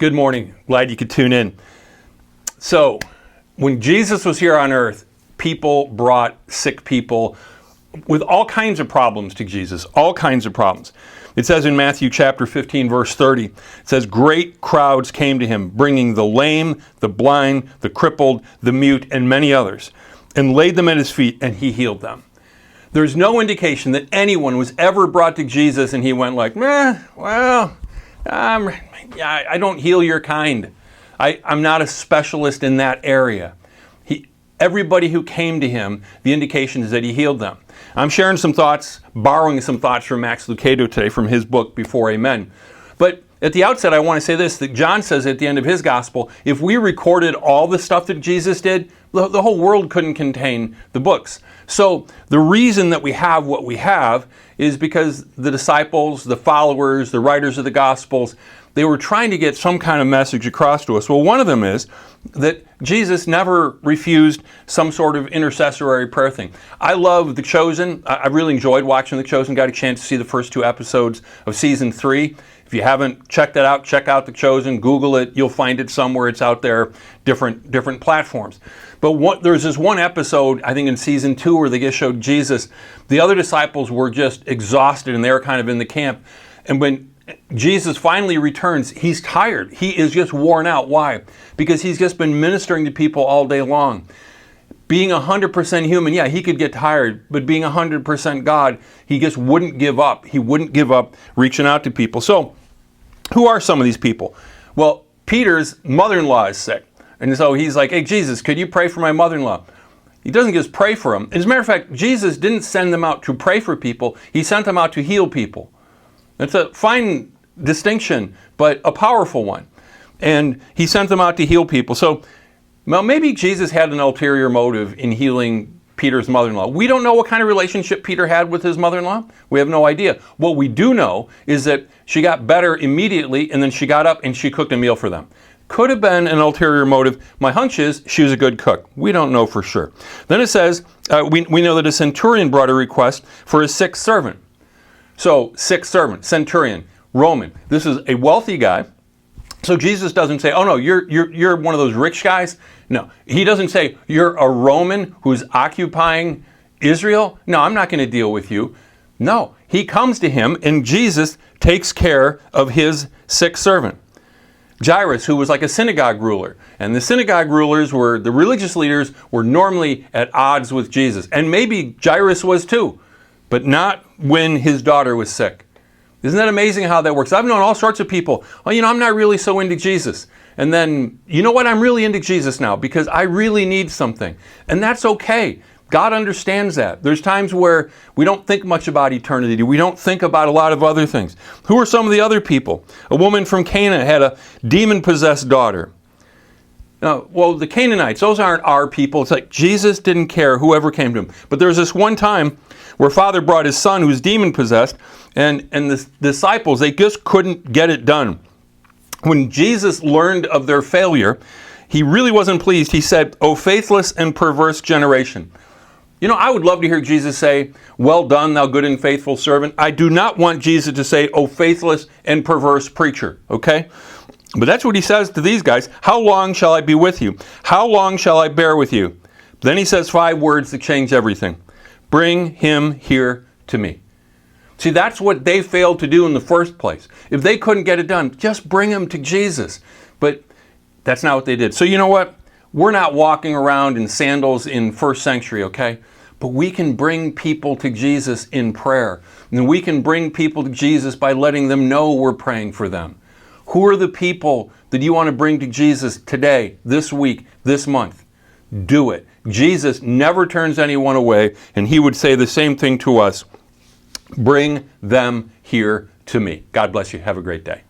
Good morning. Glad you could tune in. So, when Jesus was here on earth, people brought sick people with all kinds of problems to Jesus, all kinds of problems. It says in Matthew chapter 15, verse 30, it says, "Great crowds came to him, bringing the lame, the blind, the crippled, the mute, and many others, and laid them at his feet, and he healed them." There's no indication that anyone was ever brought to Jesus and he went like, I don't heal your kind. I'm not a specialist in that area. Everybody who came to him, the indication is that he healed them. I'm sharing some thoughts, borrowing some thoughts from Max Lucado today from his book, Before Amen. But at the outset, I want to say this, that John says at the end of his gospel, if we recorded all the stuff that Jesus did, the whole world couldn't contain the books. So the reason that we have what we have is because the disciples, the followers, the writers of the Gospels, they were trying to get some kind of message across to us. Well, one of them is that Jesus never refused some sort of intercessory prayer thing. I love The Chosen. I really enjoyed watching The Chosen. Got a chance to see the first 2 episodes of season 3. If you haven't checked that out, check out The Chosen. Google it. You'll find it somewhere. It's out there, different platforms. But there's this one episode, I think in season 2, where they just showed Jesus. The other disciples were just exhausted and they were kind of in the camp. And when Jesus finally returns, he's tired. He is just worn out. Why? Because he's just been ministering to people all day long. Being 100% human, yeah, he could get tired, but being 100% God, he just wouldn't give up. He wouldn't give up reaching out to people. So, who are some of these people? Well, Peter's mother-in-law is sick. And so he's like, hey, Jesus, could you pray for my mother-in-law? He doesn't just pray for him. As a matter of fact, Jesus didn't send them out to pray for people. He sent them out to heal people. It's a fine distinction, but a powerful one. And he sent them out to heal people. So, well, maybe Jesus had an ulterior motive in healing Peter's mother-in-law. We don't know what kind of relationship Peter had with his mother-in-law. We have no idea. What we do know is that she got better immediately, and then she got up and she cooked a meal for them. Could have been an ulterior motive. My hunch is she was a good cook. We don't know for sure. Then it says, we know that a centurion brought a request for his sick servant. So, sick servant, centurion, Roman. This is a wealthy guy. So Jesus doesn't say, oh no, you're one of those rich guys. No, he doesn't say, you're a Roman who's occupying Israel. No, I'm not going to deal with you. No, he comes to him and Jesus takes care of his sick servant. Jairus, who was like a synagogue ruler. And the synagogue rulers the religious leaders were normally at odds with Jesus. And maybe Jairus was too, but not when his daughter was sick. Isn't that amazing how that works? I've known all sorts of people. Oh, I'm not really so into Jesus. And then, you know what? I'm really into Jesus now because I really need something. And that's okay. God understands that. There's times where we don't think much about eternity. We don't think about a lot of other things. Who are some of the other people? A woman from Canaan had a demon-possessed daughter. Well, the Canaanites, those aren't our people. It's like Jesus didn't care whoever came to him. But there was this one time where Father brought his son who's demon-possessed, and the disciples, they just couldn't get it done. When Jesus learned of their failure, he really wasn't pleased. He said, "O faithless and perverse generation." I would love to hear Jesus say, "Well done, thou good and faithful servant." I do not want Jesus to say, "O faithless and perverse preacher," okay? But that's what he says to these guys. How long shall I be with you? How long shall I bear with you? Then he says 5 words that change everything. Bring him here to me. See, that's what they failed to do in the first place. If they couldn't get it done, just bring him to Jesus. But that's not what they did. So you know what? We're not walking around in sandals in first century, okay? But we can bring people to Jesus in prayer. And we can bring people to Jesus by letting them know we're praying for them. Who are the people that you want to bring to Jesus today, this week, this month? Do it. Jesus never turns anyone away, and he would say the same thing to us. Bring them here to me. God bless you. Have a great day.